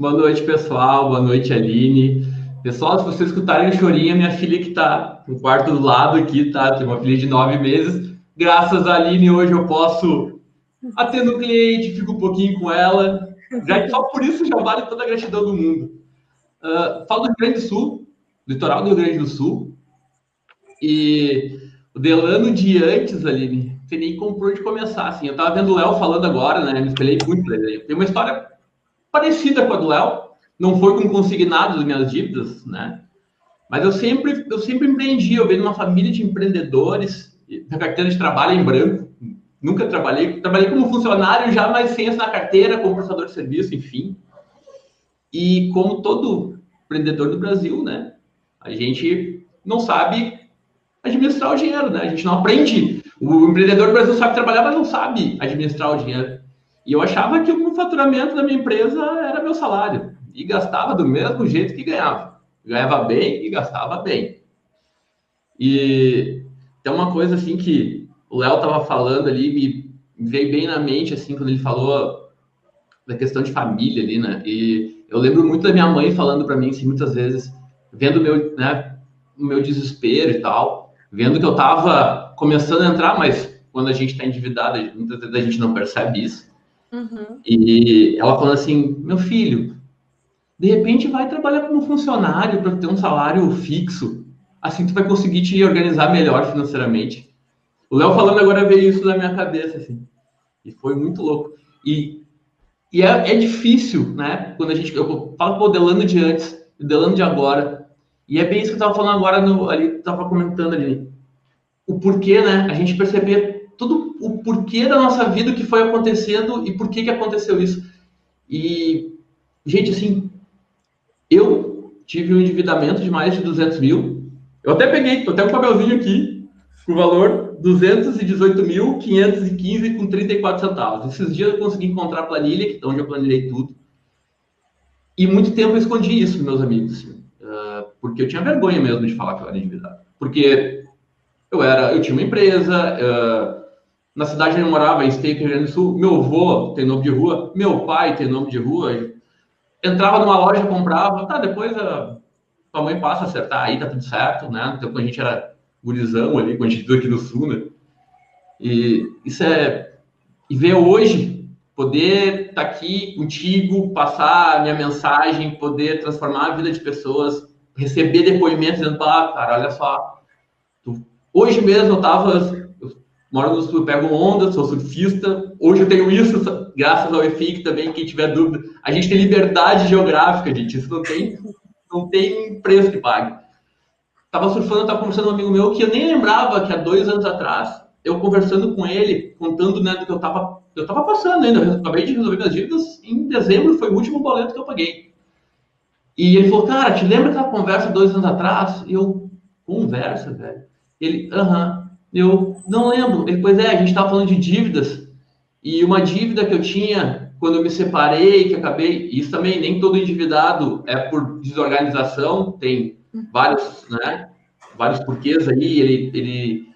Boa noite, pessoal. Boa noite, Aline. Pessoal, se vocês escutarem o chorinho, minha filha que tá no quarto do lado aqui, tá? Tem uma filha de 9 meses. Graças a Aline, hoje eu posso atender o cliente, fico um pouquinho com ela. Só por isso já vale toda a gratidão do mundo. Falo do Rio Grande do Sul, litoral do Rio Grande do Sul. E o Delano de antes, Aline, não sei nem como por onde começar, assim. Eu tava vendo o Léo falando agora, né? Me espelhei muito pra ele. Tem uma história parecida com a do Léo, não foi com consignado das minhas dívidas, né? Mas eu sempre empreendi, eu venho de uma família de empreendedores, minha carteira de trabalho é em branco, nunca trabalhei como funcionário já, mas sem assinar carteira, como prestador de serviço, enfim. E como todo empreendedor do Brasil, né? A gente não sabe administrar o dinheiro, né? A gente não aprende. O empreendedor do Brasil sabe trabalhar, mas não sabe administrar o dinheiro. E eu achava que o faturamento da minha empresa era meu salário. E gastava do mesmo jeito que ganhava. Ganhava bem e gastava bem. E tem uma coisa assim que o Léo estava falando ali, me veio bem na mente, assim, quando ele falou da questão de família ali, né? E eu lembro muito da minha mãe falando para mim, assim, muitas vezes, vendo o meu desespero e tal, vendo que eu estava começando a entrar, mas quando a gente está endividado, muitas vezes a gente não percebe isso. Uhum. E ela falando assim, meu filho, de repente vai trabalhar como funcionário para ter um salário fixo, assim tu vai conseguir te organizar melhor financeiramente. O Léo falando agora veio isso na minha cabeça, assim, e foi muito louco. E é difícil, né? Quando eu falo com o Delano de antes, o Delano de agora. E é bem isso que eu estava falando agora, ali, estava comentando ali. O porquê, né? A gente perceber todo o porquê da nossa vida, o que foi acontecendo e por que aconteceu isso. E, gente, assim, eu tive um endividamento de mais de 200 mil. Eu até peguei, tô até um papelzinho aqui, com o valor 218.515 com 34 centavos. Esses dias eu consegui encontrar a planilha, onde eu planilhei tudo. E muito tempo eu escondi isso, meus amigos, porque eu tinha vergonha mesmo de falar que eu era endividado. Porque eu tinha uma empresa, na cidade onde eu morava, em Esteio, Rio Grande do Sul, meu avô tem nome de rua, meu pai tem nome de rua, entrava numa loja, comprava, tá, depois tua mãe passa a acertar aí, tá tudo certo, né? Então, quando a gente era gurizão ali, quando a gente viu aqui no Sul, né? E isso é... E ver hoje, poder estar aqui contigo, passar a minha mensagem, poder transformar a vida de pessoas, receber depoimentos dizendo, cara, olha só, hoje mesmo eu moro no sul, pego onda, sou surfista, hoje eu tenho isso, graças ao EFIC também, quem tiver dúvida, a gente tem liberdade geográfica, gente, isso não tem preço que pague. Tava surfando, tava conversando com um amigo meu que eu nem lembrava que há 2 anos atrás, eu conversando com ele, contando, né, do que eu tava passando ainda, eu acabei de resolver minhas dívidas, em dezembro foi o último boleto que eu paguei. E ele falou, cara, te lembra aquela conversa 2 anos atrás? E eu, conversa, velho? Ele, aham. Eu, não lembro. Ele, pois é, a gente tava falando de dívidas, e uma dívida que eu tinha quando eu me separei, que acabei, isso também, nem todo endividado é por desorganização, tem vários, né, vários porquês aí, ele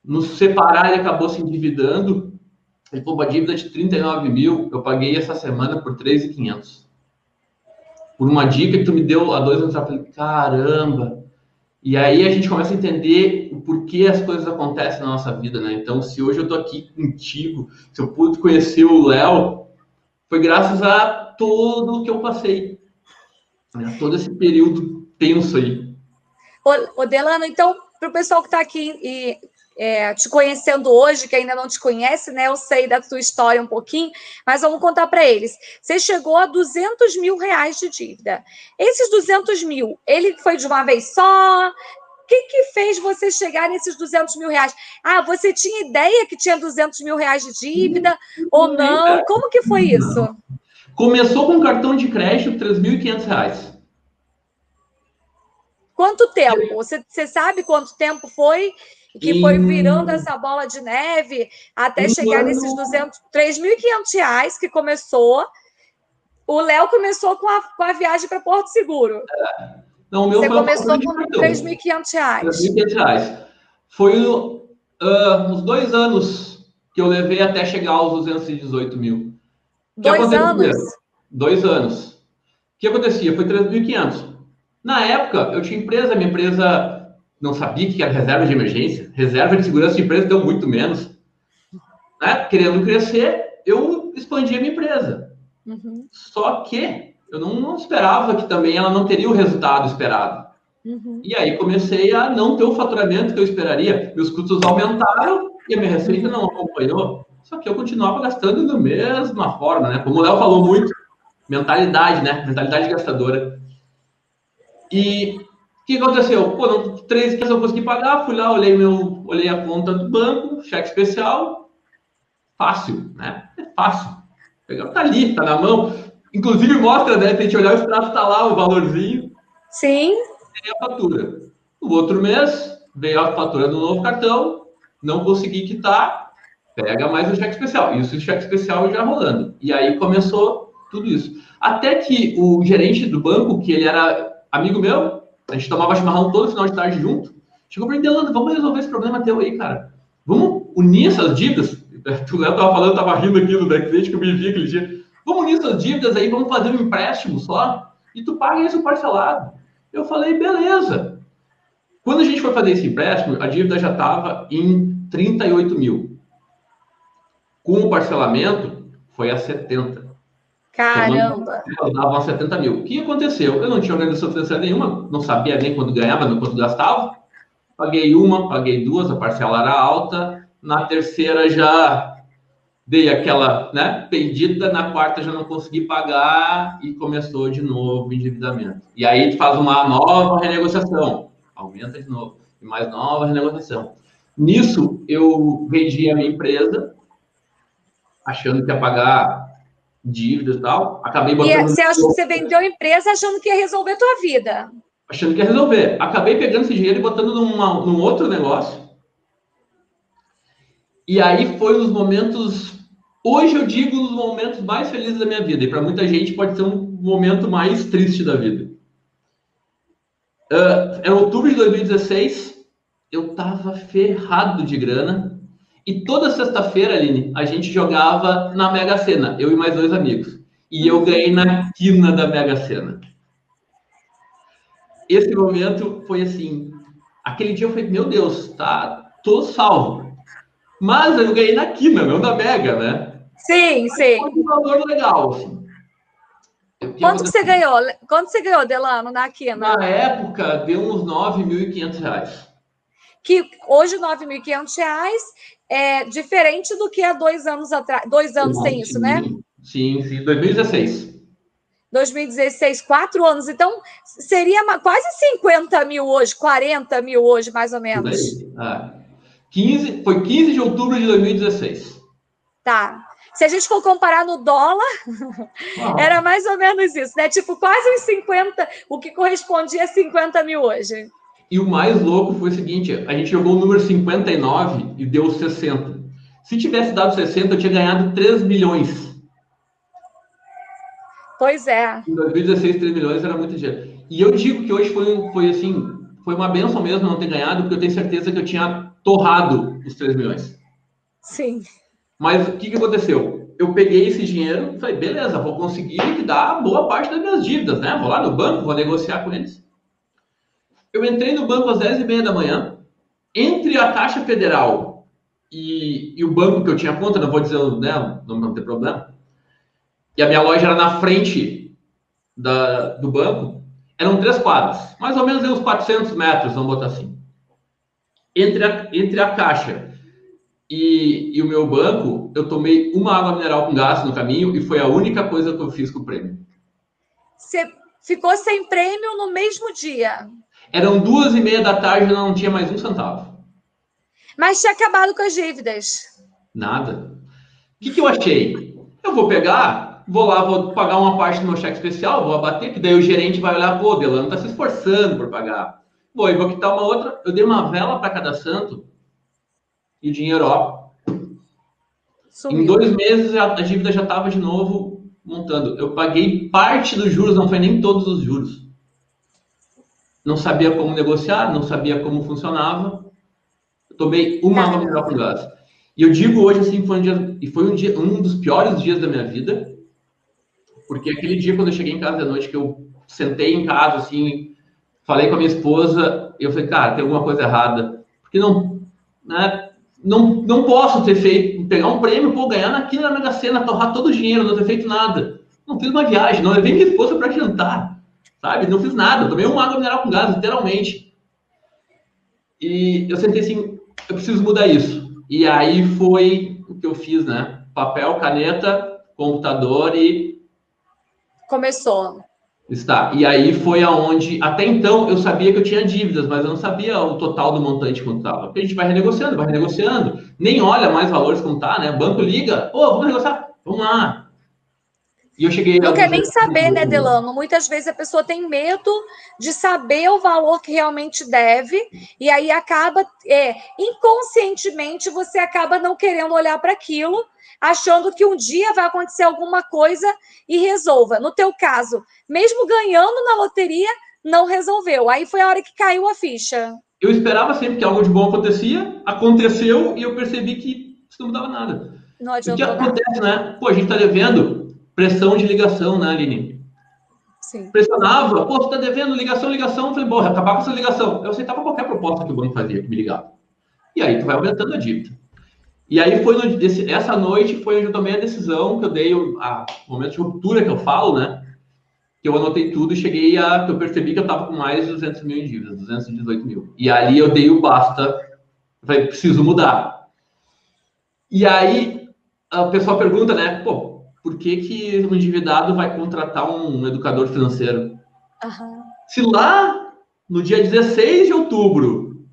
nos separar, ele acabou se endividando, ele pôs uma dívida de 39 mil, eu paguei essa semana por 3.500. Por uma dica que tu me deu há 2 anos atrás, eu falei, caramba! E aí a gente começa a entender o porquê as coisas acontecem na nossa vida, né? Então, se hoje eu tô aqui contigo, se eu pude conhecer o Léo, foi graças a tudo que eu passei, né? Todo esse período tenso aí. Ô Delano, então, para o pessoal que está aqui te conhecendo hoje, que ainda não te conhece, né? Eu sei da tua história um pouquinho, mas vamos contar para eles. Você chegou a 200 mil reais de dívida. Esses 200 mil, ele foi de uma vez só? O que fez você chegar nesses 200 mil reais? Ah, você tinha ideia que tinha 200 mil reais de dívida ou não? Como que foi isso? Começou com um cartão de crédito, R$ 3.500. Quanto tempo? Você sabe quanto tempo foi que foi virando Em essa bola de neve até um chegar nesses ano, 200, R$ 3.500 que começou? O Léo começou com a viagem para Porto Seguro. não, o meu Você foi um cartão começou de com cartão, R$ 3.500. R$ 3.500. Foi uns 2 anos que eu levei até chegar aos 218 mil. O que 2 acontecia? anos? 2 anos. que acontecia? Foi 3.500. Na época, eu tinha empresa, minha empresa não sabia que era reserva de emergência, reserva de segurança de empresa deu muito menos. Né? Querendo crescer, eu expandi a minha empresa. Uhum. Só que eu não esperava que também ela não teria o resultado esperado. Uhum. E aí comecei a não ter o faturamento que eu esperaria. Meus custos aumentaram e a minha receita não acompanhou. Só que eu continuava gastando da mesma forma, né? Como o Léo falou muito, mentalidade, né? Mentalidade gastadora. E o que aconteceu? Pô, não, 3 meses eu consegui pagar, fui lá, olhei a conta do banco, cheque especial, fácil, né? É fácil. Pegar, tá ali, tá na mão. Inclusive mostra, né? Tem que olhar o extrato, tá lá o valorzinho. Sim. E a fatura. No outro mês, veio a fatura do novo cartão, não consegui quitar, pega mais o cheque especial. Isso, o cheque especial já rolando. E aí começou tudo isso. Até que o gerente do banco, que ele era amigo meu, a gente tomava chimarrão todo final de tarde junto, chegou para mim, Delano, vamos resolver esse problema teu aí, cara. Vamos unir essas dívidas. O Léo tava falando, tava rindo aqui no backstage que eu me vi aquele dia. Vamos unir essas dívidas aí, vamos fazer um empréstimo só, e tu paga isso parcelado. Eu falei, beleza. Quando a gente foi fazer esse empréstimo, a dívida já estava em 38 mil. Com o parcelamento, foi a 70. Caramba! Davam 70 mil. O que aconteceu? Eu não tinha organização financeira nenhuma, não sabia nem quando ganhava, nem quando gastava. Paguei uma, paguei duas, a parcela era alta. Na terceira já dei aquela, né, pendida. Na quarta já não consegui pagar e começou de novo o endividamento. E aí tu faz uma nova renegociação, aumenta de novo, e mais nova renegociação. Nisso, eu vendi a minha empresa, achando que ia pagar dívidas e tal, acabei E botando... você vendeu a empresa achando que ia resolver a tua vida. Achando que ia resolver. Acabei pegando esse dinheiro e botando num outro negócio. E aí foi nos momentos... Hoje eu digo nos momentos mais felizes da minha vida. E para muita gente pode ser um momento mais triste da vida. Em outubro de 2016, eu tava ferrado de grana. E toda sexta-feira, Aline, a gente jogava na Mega Sena. Eu e mais 2 amigos. E eu ganhei na quina da Mega Sena. Esse momento foi assim... Aquele dia eu falei, meu Deus, tá, tô salvo. Mas eu ganhei na quina, não na Mega, né? Sim, sim. Foi um valor legal, assim. Quanto que você ganhou? Quanto você ganhou, Delano, na quina? Na época, deu uns R$ 9.500. Que hoje R$ 9.500 é diferente do que há 2 anos atrás. 2 anos tem isso, né? Sim, 2016. 2016, 4 anos. Então, seria quase 50 mil hoje, 40 mil hoje, mais ou Por menos. aí. Foi 15 de outubro de 2016. Tá. Se a gente for comparar no dólar, era mais ou menos isso, né? Tipo, quase uns 50, o que correspondia a 50 mil hoje. E o mais louco foi o seguinte, a gente jogou o número 59 e deu 60. Se tivesse dado 60, eu tinha ganhado 3 milhões. Pois é. Em 2016, 3 milhões era muito dinheiro. E eu digo que hoje foi assim, foi uma benção mesmo não ter ganhado, porque eu tenho certeza que eu tinha torrado os 3 milhões. Sim. Mas o que aconteceu? Eu peguei esse dinheiro e falei, beleza, vou conseguir liquidar boa parte das minhas dívidas, né? Vou lá no banco, vou negociar com eles. Eu entrei no banco às 10h30 da manhã, entre a Caixa Federal e o banco que eu tinha conta, não vou dizer, né, não tem problema, e a minha loja era na frente do banco, eram 3 quadras, mais ou menos uns 400 metros, vamos botar assim. Entre a Caixa e o meu banco, eu tomei uma água mineral com gás no caminho e foi a única coisa que eu fiz com o prêmio. Você ficou sem prêmio no mesmo dia? Eram 2h30 da tarde e eu não tinha mais um centavo. Mas tinha acabado com as dívidas. Nada. O que eu achei? Eu vou pegar, vou lá, vou pagar uma parte do meu cheque especial, vou abater, que daí o gerente vai olhar, pô, Delano tá se esforçando por pagar. Vou quitar uma outra, eu dei uma vela para cada santo e o dinheiro, ó. Sumiu. Em 2 meses a dívida já estava de novo montando. Eu paguei parte dos juros, não foi nem todos os juros. Não sabia como negociar, não sabia como funcionava. Eu tomei uma água mineral com gás. E eu digo hoje assim, foi um dos piores dias da minha vida, Porque aquele dia, quando eu cheguei em casa de noite, que eu sentei em casa, assim, falei com a minha esposa, e eu falei, cara, tem alguma coisa errada. Porque não, né, não posso ter feito, pegar um prêmio, pô, ganhar naquilo na Mega Sena, torrar todo o dinheiro, não ter feito nada. Não fiz uma viagem, não levei minha esposa para jantar, sabe? Não fiz nada, tomei uma água mineral com gás, literalmente. E eu sentei assim, eu preciso mudar isso. E aí foi o que eu fiz, né? Papel, caneta, computador e... Começou. Está. E aí foi aonde, até então, eu sabia que eu tinha dívidas, mas eu não sabia o total do montante quanto estava. Porque a gente vai renegociando, nem olha mais valores como tá, né? O banco liga, ô, vamos negociar? Vamos lá. E eu cheguei Não a quer nem saber, né, Delano? Muitas vezes a pessoa tem medo de saber o valor que realmente deve, e aí acaba, inconscientemente, você acaba não querendo olhar para aquilo, achando que um dia vai acontecer alguma coisa e resolva. No teu caso, mesmo ganhando na loteria, não resolveu. Aí foi a hora que caiu a ficha. Eu esperava sempre que algo de bom acontecia, aconteceu e eu percebi que isso não mudava nada. Não O que adiantou nada. acontece, né? Pô, a gente tá devendo pressão de ligação, né, Aline? Sim. Pressionava, pô, você tá devendo ligação. Eu falei, bom, acabar com essa ligação. Eu aceitava qualquer proposta que o banco fazia, que me ligava. E aí tu vai aumentando a dívida. E aí foi essa noite foi onde eu tomei a decisão, que eu dei o momento de ruptura que eu falo, né? Que eu anotei tudo e cheguei que eu percebi que eu estava com mais de 200 mil em dívidas, 218 mil. E ali eu dei o basta, eu falei, preciso mudar. E aí a pessoa pergunta, né, pô, por que um endividado vai contratar um educador financeiro? Uhum. Se lá no dia 16 de outubro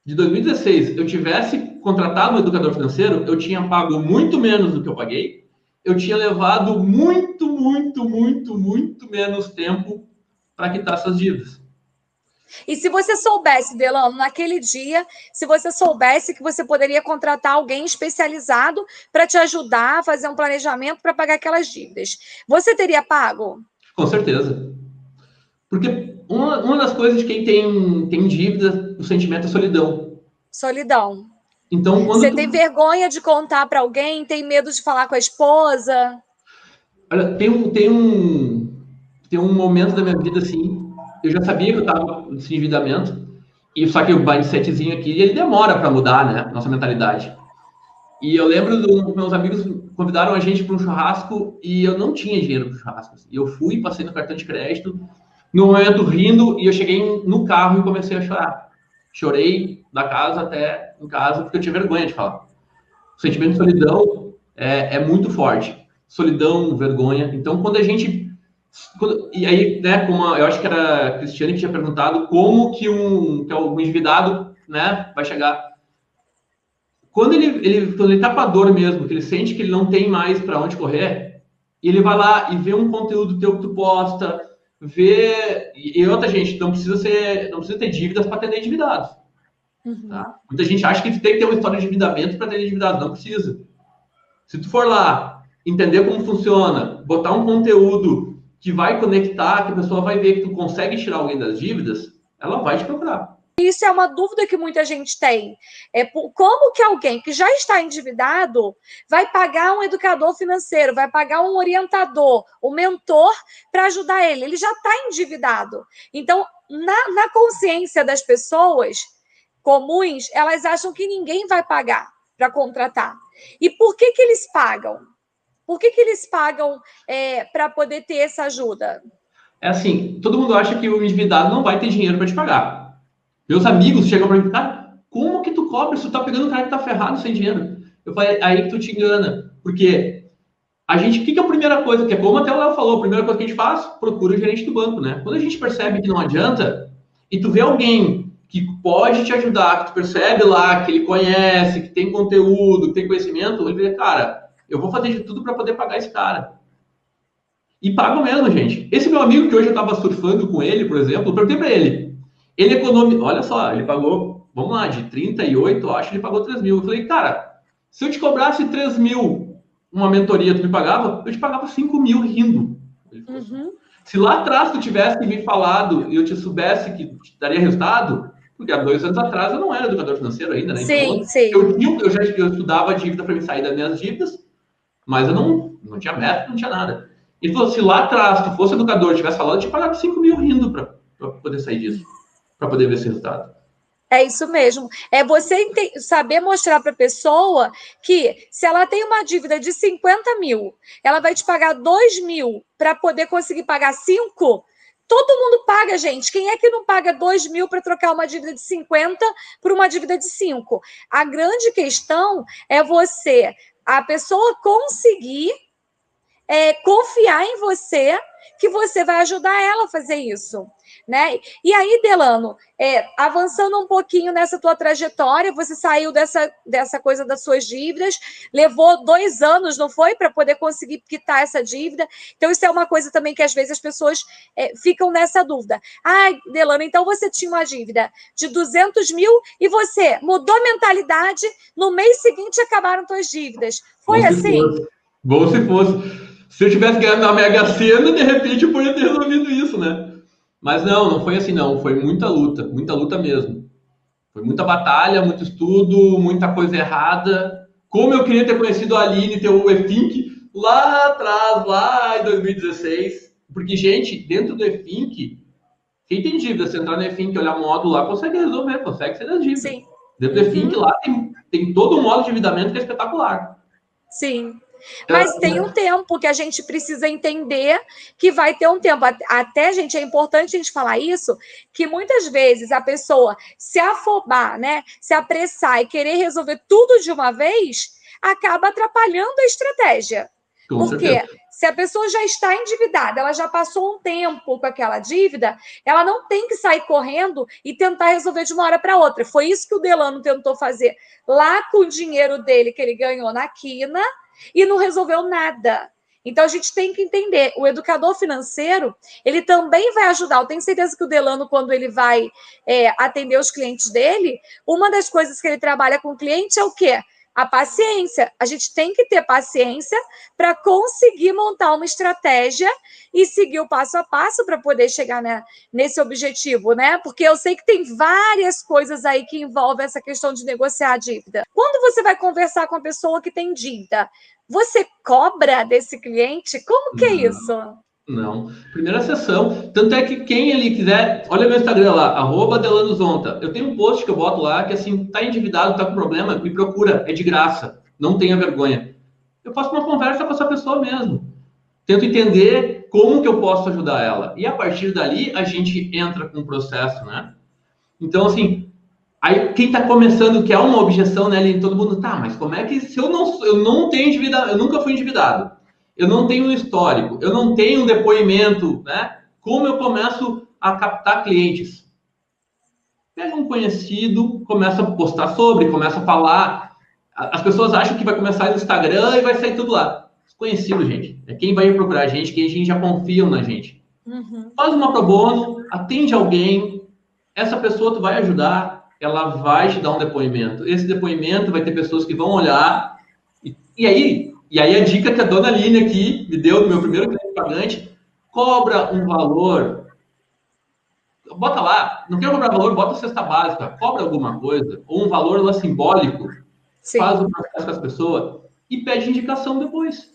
de 2016 eu tivesse contratado um educador financeiro, eu tinha pago muito menos do que eu paguei, eu tinha levado muito menos tempo para quitar essas dívidas. E se você soubesse, Delano, naquele dia, se você soubesse que você poderia contratar alguém especializado para te ajudar a fazer um planejamento para pagar aquelas dívidas, você teria pago? Com certeza. Porque uma das coisas de quem tem dívida, o sentimento é solidão. Solidão. Então, você tem vergonha de contar para alguém, tem medo de falar com a esposa? Olha, tem um momento da minha vida, assim, eu já sabia que eu estava nesse endividamento, e só que o mindsetzinho aqui, ele demora para mudar, né, nossa mentalidade. E eu lembro dos meus amigos convidaram a gente para um churrasco e eu não tinha dinheiro para o churrasco. E eu fui, passei no cartão de crédito, no momento rindo, e eu cheguei no carro e comecei a chorar. Chorei da casa até em casa, porque eu tinha vergonha de falar. O sentimento de solidão é muito forte. Solidão, vergonha. Então, quando a gente... e aí, né, eu acho que era a Cristiane que tinha perguntado como que um endividado, né, vai chegar... Quando ele tá com a dor mesmo, que ele sente que ele não tem mais para onde correr, ele vai lá e vê um conteúdo teu que tu posta, e outra gente, não precisa ter dívidas para ter endividados. Uhum. Tá? Muita gente acha que tu tem que ter uma história de endividamento para ter endividado, não precisa. Se tu for lá, entender como funciona, botar um conteúdo que vai conectar, que a pessoa vai ver que tu consegue tirar alguém das dívidas, ela vai te procurar. Isso é uma dúvida que muita gente tem. Como que alguém que já está endividado vai pagar um educador financeiro, vai pagar um orientador, um mentor para ajudar ele? Ele já está endividado. Então, na consciência das pessoas comuns, elas acham que ninguém vai pagar para contratar. E por que eles pagam? Por que eles pagam para poder ter essa ajuda? É assim, todo mundo acha que o endividado não vai ter dinheiro para te pagar. Meus amigos chegam para mim, cara, como que tu cobra se tu tá pegando um cara que tá ferrado sem dinheiro? Eu falei, aí que tu te engana. Porque a gente, o que é a primeira coisa? Que é como até o Léo falou, a primeira coisa que a gente faz, procura o gerente do banco, né? Quando a gente percebe que não adianta, e tu vê alguém que pode te ajudar, que tu percebe lá, que ele conhece, que tem conteúdo, que tem conhecimento, ele vê, cara, eu vou fazer de tudo para poder pagar esse cara. E pagam mesmo, gente. Esse meu amigo que hoje eu tava surfando com ele, por exemplo, eu perguntei para ele, ele economizou, olha só, ele pagou, vamos lá, de 38, eu acho, ele pagou 3 mil. Eu falei, cara, se eu te cobrasse 3 mil uma mentoria, tu me pagava? Eu te pagava 5 mil rindo. Uhum. Se lá atrás tu tivesse me falado e eu te soubesse que te daria resultado, porque há 2 anos atrás eu não era educador financeiro ainda, né? Sim, então, sim. Eu estudava a dívida para me sair das minhas dívidas, mas eu não tinha método, não tinha nada. Ele falou, se lá atrás tu fosse educador, tivesse falado, eu tinha pagado 5 mil rindo para poder sair disso, para poder ver esse resultado. É isso mesmo. É você saber mostrar para a pessoa que se ela tem uma dívida de 50 mil, ela vai te pagar 2 mil para poder conseguir pagar 5. Todo mundo paga, gente. Quem é que não paga 2 mil para trocar uma dívida de 50 por uma dívida de 5? A grande questão é a pessoa conseguir confiar em você, que você vai ajudar ela a fazer isso, né? E aí, Delano, avançando um pouquinho nessa tua trajetória, você saiu dessa coisa das suas dívidas, levou 2 anos, não foi? Para poder conseguir quitar essa dívida. Então, isso é uma coisa também que às vezes as pessoas ficam nessa dúvida. Ai, Delano, então você tinha uma dívida de 200 mil e você mudou a mentalidade, no mês seguinte acabaram suas dívidas. Foi assim? Bom se fosse. Se eu tivesse ganhado na Mega Sena, de repente eu poderia ter resolvido isso, né? Mas não foi assim, não. Foi muita luta mesmo. Foi muita batalha, muito estudo, muita coisa errada. Como eu queria ter conhecido a Aline e ter o eFink lá atrás, lá em 2016. Porque, gente, dentro do eFink, quem tem dívida, se entrar no eFink e olhar módulo lá, consegue resolver, consegue ser das dívidas. Sim. Dentro do eFink lá tem todo um modo de endividamento que é espetacular. Sim. Mas tem um tempo que a gente precisa entender que vai ter um tempo. Até, gente, é importante a gente falar isso, que muitas vezes a pessoa se afobar, né, se apressar e querer resolver tudo de uma vez, acaba atrapalhando a estratégia. Porque se a pessoa já está endividada, ela já passou um tempo com aquela dívida, ela não tem que sair correndo e tentar resolver de uma hora para outra. Foi isso que o Delano tentou fazer lá com o dinheiro dele que ele ganhou na quina, e não resolveu nada. Então, a gente tem que entender, o educador financeiro, ele também vai ajudar. Eu tenho certeza que o Delano, quando ele vai atender os clientes dele, uma das coisas que ele trabalha com o cliente é o quê? A paciência. A gente tem que ter paciência para conseguir montar uma estratégia e seguir o passo a passo para poder chegar nesse objetivo, né? Porque eu sei que tem várias coisas aí que envolvem essa questão de negociar a dívida. Quando você vai conversar com a pessoa que tem dívida, você cobra desse cliente? Como que é isso? Não. Primeira sessão. Tanto é que quem ali quiser, olha meu Instagram lá, @DelanoZonta. Eu tenho um post que eu boto lá que assim, tá endividado, tá com problema, me procura, é de graça. Não tenha vergonha. Eu faço uma conversa com essa pessoa mesmo. Tento entender como que eu posso ajudar ela. E a partir dali, a gente entra com um processo, né? Então, assim, aí quem tá começando, que é uma objeção, né, ali, todo mundo, tá, mas como é que se eu não tenho endividado, eu nunca fui endividado, eu não tenho um histórico, eu não tenho um depoimento, né? Como eu começo a captar clientes? Pega um conhecido, começa a postar sobre, começa a falar. As pessoas acham que vai começar no Instagram e vai sair tudo lá. Desconhecido, gente. É quem vai procurar a gente, quem a gente já confia na gente. Faz uma pro bono, atende alguém, essa pessoa tu vai ajudar, ela vai te dar um depoimento. Esse depoimento vai ter pessoas que vão olhar. E aí a dica que a dona Aline aqui me deu do meu primeiro cliente pagante, cobra um valor. Bota lá, não quer cobrar valor, bota a cesta básica, cobra alguma coisa, ou um valor lá simbólico, sim, faz o processo com as pessoas e pede indicação depois.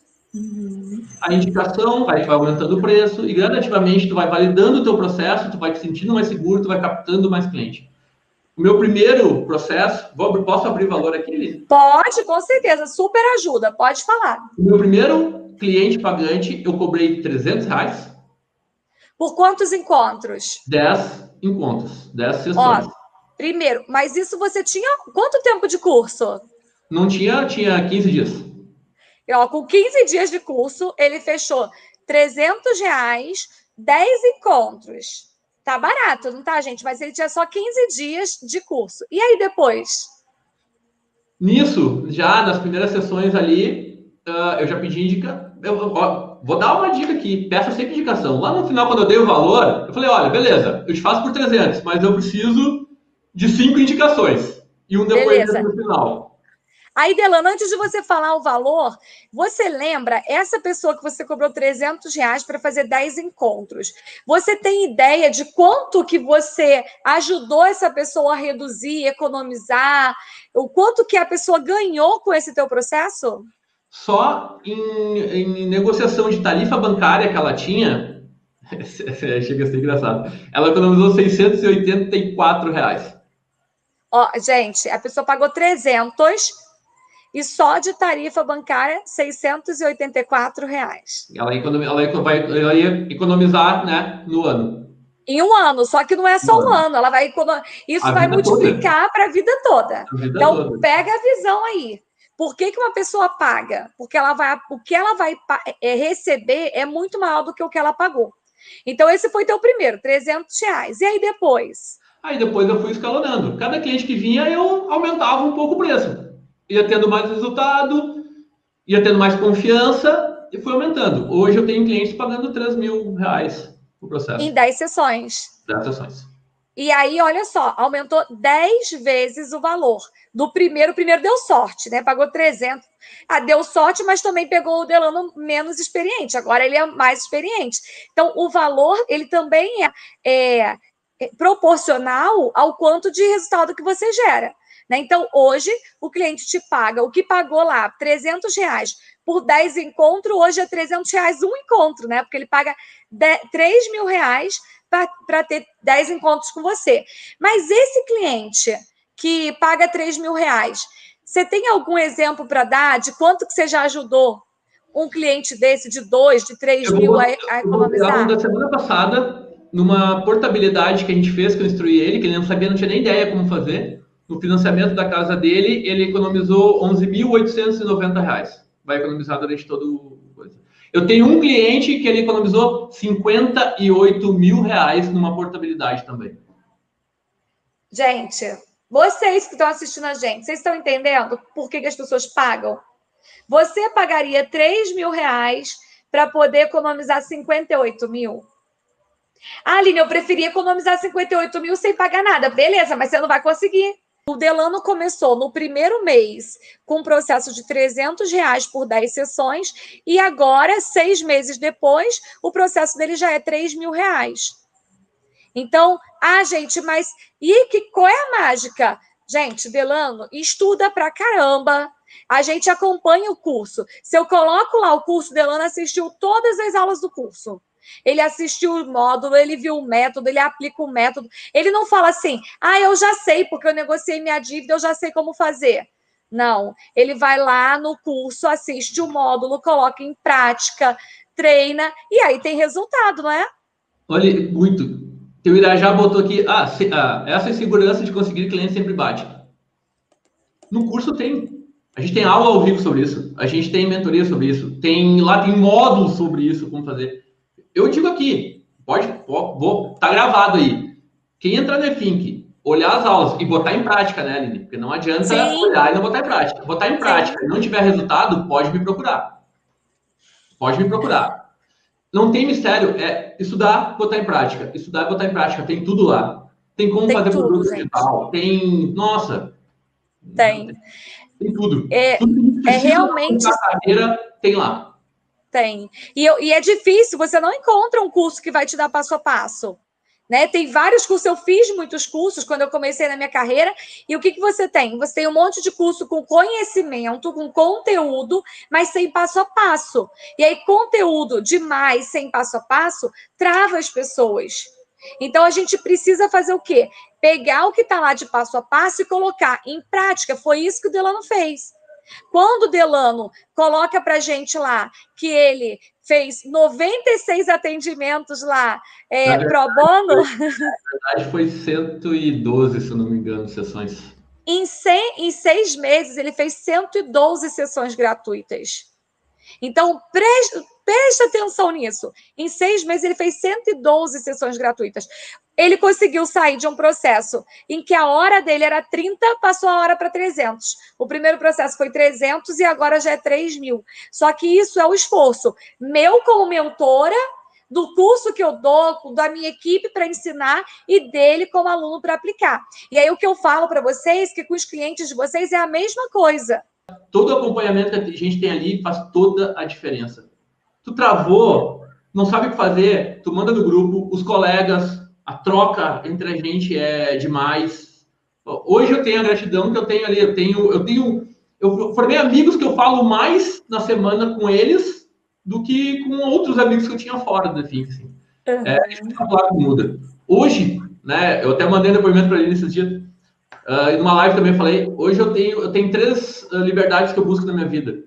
A indicação vai aumentando o preço e gradativamente tu vai validando o teu processo, tu vai te sentindo mais seguro, tu vai captando mais cliente. O meu primeiro processo, posso abrir valor aqui, Lili? Pode, com certeza, super ajuda, pode falar. O meu primeiro cliente pagante, eu cobrei R$300. Por quantos encontros? 10 encontros, 10 sessões. Ó, primeiro, mas isso você tinha quanto tempo de curso? Não tinha 15 dias. Ó, com 15 dias de curso, ele fechou R$300, 10 encontros. Tá barato, não tá, gente? Mas ele tinha só 15 dias de curso. E aí depois? Nisso, já nas primeiras sessões ali, eu já pedi indica. Vou dar uma dica aqui, peça sempre indicação. Lá no final, quando eu dei o valor, eu falei, olha, beleza, eu te faço por 300, mas eu preciso de 5 indicações. E um depoimento no final. Aí, Delano, antes de você falar o valor, você lembra essa pessoa que você cobrou R$300 para fazer 10 encontros? Você tem ideia de quanto que você ajudou essa pessoa a reduzir, economizar? O quanto que a pessoa ganhou com esse teu processo? Só em negociação de tarifa bancária que ela tinha, chega a ser engraçado, ela economizou R$ 684. Ó, gente, a pessoa pagou 300 e só de tarifa bancária R$ 684. Ela ia economizar, né, no ano. Em um ano, só que não é só um ano, ela vai isso vai multiplicar para a vida toda. Então, pega a visão aí. Por que uma pessoa paga? Porque o que ela vai receber é muito maior do que o que ela pagou. Então, esse foi teu primeiro, R$ 300. E aí depois? Aí depois eu fui escalonando. Cada cliente que vinha, eu aumentava um pouco o preço. Ia tendo mais resultado, ia tendo mais confiança e fui aumentando. Hoje eu tenho clientes pagando R$ 3.000 no processo. Em 10 sessões. 10 sessões. E aí, olha só, aumentou 10 vezes o valor. O primeiro deu sorte, né? Pagou 300. Deu sorte, mas também pegou o Delano menos experiente. Agora ele é mais experiente. Então, o valor, ele também é proporcional ao quanto de resultado que você gera. Né? Então, hoje, o cliente te paga o que pagou lá, R$ 300 por 10 encontros, hoje é R$ 300 um encontro, né? Porque ele paga R$ 3.000 para ter 10 encontros com você. Mas esse cliente que paga R$ 3.000, você tem algum exemplo para dar de quanto que você já ajudou um cliente desse de 2, de 3 mil a economizar? Eu vou da semana passada, numa portabilidade que a gente fez, que eu instruí ele, que ele não sabia, não tinha nem ideia como fazer. No financiamento da casa dele, ele economizou R$ 11.890. Vai economizar durante todo o coisa. Eu tenho um cliente que ele economizou R$ 58.000 numa portabilidade também. Gente, vocês que estão assistindo a gente, vocês estão entendendo por que as pessoas pagam? Você pagaria R$ 3.000 para poder economizar 58 mil? Aline, eu preferia economizar 58 mil sem pagar nada. Beleza, mas você não vai conseguir. O Delano começou no primeiro mês com um processo de R$ 300 por 10 sessões e agora, 6 meses depois, o processo dele já é R$ 3.000. Então, gente, mas qual é a mágica? Gente, Delano estuda pra caramba. A gente acompanha o curso. Se eu coloco lá o curso, Delano assistiu todas as aulas do curso. Ele assistiu o módulo, ele viu o método, ele aplica o método. Ele não fala assim, eu já sei, porque eu negociei minha dívida, eu já sei como fazer. Não, ele vai lá no curso, assiste o módulo, coloca em prática, treina, e aí tem resultado, não é? Olha, muito. O Irajá botou aqui, essa insegurança de conseguir cliente sempre bate. No curso a gente tem aula ao vivo sobre isso, a gente tem mentoria sobre isso, tem módulos sobre isso, como fazer. Eu digo aqui, tá gravado aí. Quem entrar no Efink, olhar as aulas e botar em prática, né, Aline? Porque não adianta olhar e não botar em prática. Botar em prática e não tiver resultado, pode me procurar. Pode me procurar. Não tem mistério, é estudar, botar em prática. Estudar, botar em prática, tem tudo lá. Tem como fazer produto digital, tem... Nossa! Tem tudo. Tudo que realmente... A carreira tem lá. Tem. E é difícil, você não encontra um curso que vai te dar passo a passo. Né? Tem vários cursos, eu fiz muitos cursos quando eu comecei na minha carreira, e o que você tem? Você tem um monte de curso com conhecimento, com conteúdo, mas sem passo a passo. E aí, conteúdo demais, sem passo a passo, trava as pessoas. Então, a gente precisa fazer o quê? Pegar o que está lá de passo a passo e colocar em prática. Foi isso que o Delano fez. Quando o Delano coloca para a gente lá que ele fez 96 atendimentos lá pro bono... Na verdade, foi 112, se eu não me engano, sessões. Em 6 meses, ele fez 112 sessões gratuitas. Então, preste atenção nisso. Em 6 meses, ele fez 112 sessões gratuitas. Ele conseguiu sair de um processo em que a hora dele era 30, passou a hora para 300. O primeiro processo foi 300 e agora já é 3.000. Só que isso é o esforço meu como mentora, do curso que eu dou, da minha equipe para ensinar e dele como aluno para aplicar. E aí o que eu falo para vocês, que com os clientes de vocês é a mesma coisa. Todo acompanhamento que a gente tem ali faz toda a diferença. Tu travou, não sabe o que fazer, tu manda no grupo, os colegas, a troca entre a gente é demais. Hoje eu tenho a gratidão que eu tenho ali, eu formei amigos que eu falo mais na semana com eles do que com outros amigos que eu tinha fora do FIC. Assim. Claro que muda. Hoje, né, eu até mandei um depoimento para ele esses dias, e numa live também falei, hoje eu tenho 3 liberdades que eu busco na minha vida.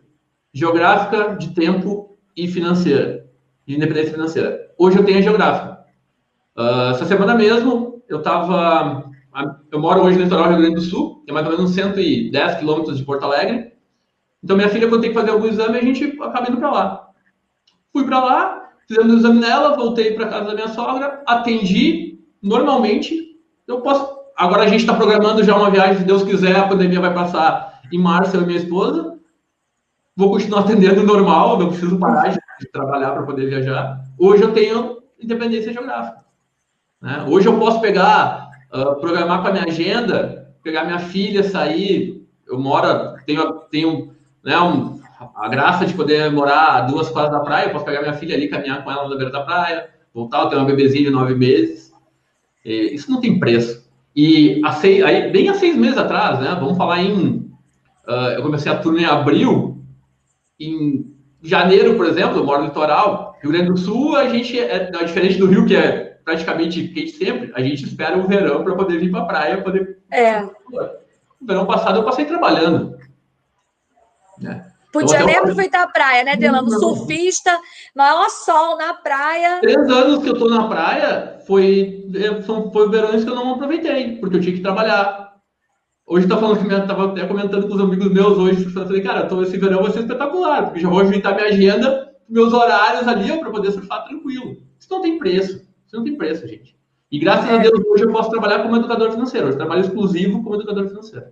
Geográfica, de tempo e financeira. De independência financeira. Hoje eu tenho a geográfica. Essa semana mesmo, eu moro hoje no litoral do Rio Grande do Sul, que é mais ou menos uns 110 quilômetros de Porto Alegre. Então, minha filha, quando tem que fazer algum exame, a gente acaba indo para lá. Fui para lá, fizemos o exame nela, voltei para casa da minha sogra, atendi. Normalmente, eu posso... Agora a gente está programando já uma viagem, se Deus quiser, a pandemia vai passar em março, eu e minha esposa. Vou continuar atendendo normal, não preciso parar de trabalhar para poder viajar. Hoje eu tenho independência geográfica. Né? Hoje eu posso programar com a minha agenda, pegar minha filha, sair. Eu tenho né, a graça de poder morar a 2 quadras da praia. Eu posso pegar minha filha ali, caminhar com ela na beira da praia, voltar. Eu tenho uma bebezinha de 9 meses. Isso não tem preço. E bem há 6 meses atrás, né? Vamos falar eu comecei a turma em abril. Em janeiro, por exemplo, eu moro no litoral. Rio Grande do Sul, a gente é diferente do Rio, que é praticamente quente sempre. A gente espera o verão para poder vir para a praia. No verão passado eu passei trabalhando. Né? Podia nem aproveitar a praia, né, Delano? Surfista, maior sol na praia. 3 anos que eu tô na praia, foi verões que eu não aproveitei, porque eu tinha que trabalhar. Hoje tá falando que eu tava até comentando com os amigos meus hoje, eu falei, cara, esse verão vai ser espetacular, porque já vou ajeitar minha agenda, meus horários ali, para poder surfar tranquilo. Isso não tem preço. Isso não tem preço, gente. E graças a Deus, hoje eu posso trabalhar como educador financeiro. Hoje eu trabalho exclusivo como educador financeiro.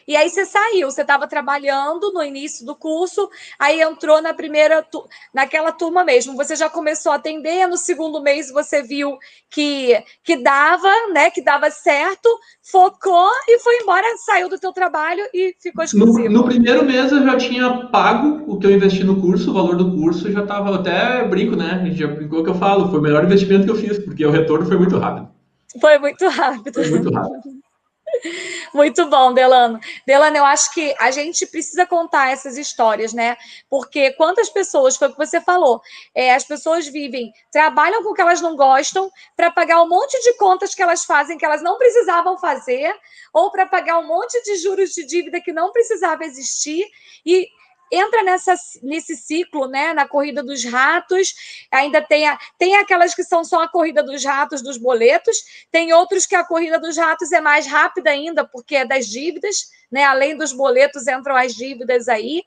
E aí você saiu, você estava trabalhando no início do curso, aí entrou naquela turma mesmo. Você já começou a atender, no segundo mês você viu que dava, né? Que dava certo, focou e foi embora, saiu do teu trabalho e ficou exclusivo. No primeiro mês eu já tinha pago o que eu investi no curso, o valor do curso, já estava até brinco, né? A gente já brincou que eu falo, foi o melhor investimento que eu fiz, porque o retorno foi muito rápido. Foi muito rápido. Foi muito rápido. Muito bom, Delano. Delano, eu acho que a gente precisa contar essas histórias, né? Porque quantas pessoas, foi o que você falou, as pessoas trabalham com o que elas não gostam para pagar um monte de contas que elas fazem que elas não precisavam fazer, ou para pagar um monte de juros de dívida que não precisava existir, e entra nesse ciclo, né, na corrida dos ratos. Ainda tem aquelas que são só a corrida dos ratos, dos boletos, tem outros que a corrida dos ratos é mais rápida ainda, porque é das dívidas, né, além dos boletos entram as dívidas aí,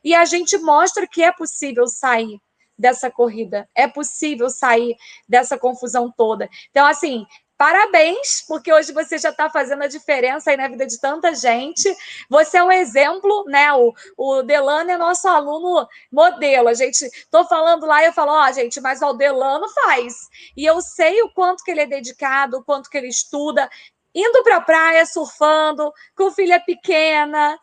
e a gente mostra que é possível sair dessa corrida, é possível sair dessa confusão toda. Então, assim, parabéns, porque hoje você já está fazendo a diferença aí na vida de tanta gente. Você é um exemplo, né? O Delano é nosso aluno modelo. Estou falando lá e eu falo, gente, mas o Delano faz. E eu sei o quanto que ele é dedicado, o quanto que ele estuda, indo para a praia, surfando, com filha pequena,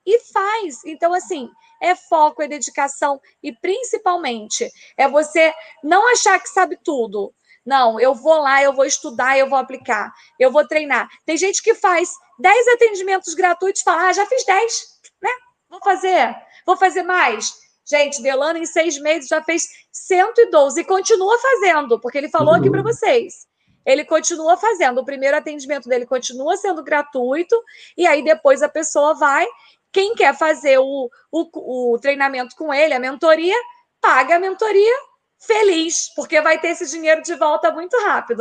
e faz. Então, assim, é foco, é dedicação e, principalmente, é você não achar que sabe tudo. Não, eu vou lá, eu vou estudar, eu vou aplicar, eu vou treinar. Tem gente que faz 10 atendimentos gratuitos e fala, já fiz 10, né? Vou fazer mais. Gente, Delano em 6 meses já fez 112 e continua fazendo, porque ele falou aqui para vocês. Ele continua fazendo, o primeiro atendimento dele continua sendo gratuito, e aí depois a pessoa vai, quem quer fazer o treinamento com ele, a mentoria, paga a mentoria, feliz, porque vai ter esse dinheiro de volta muito rápido.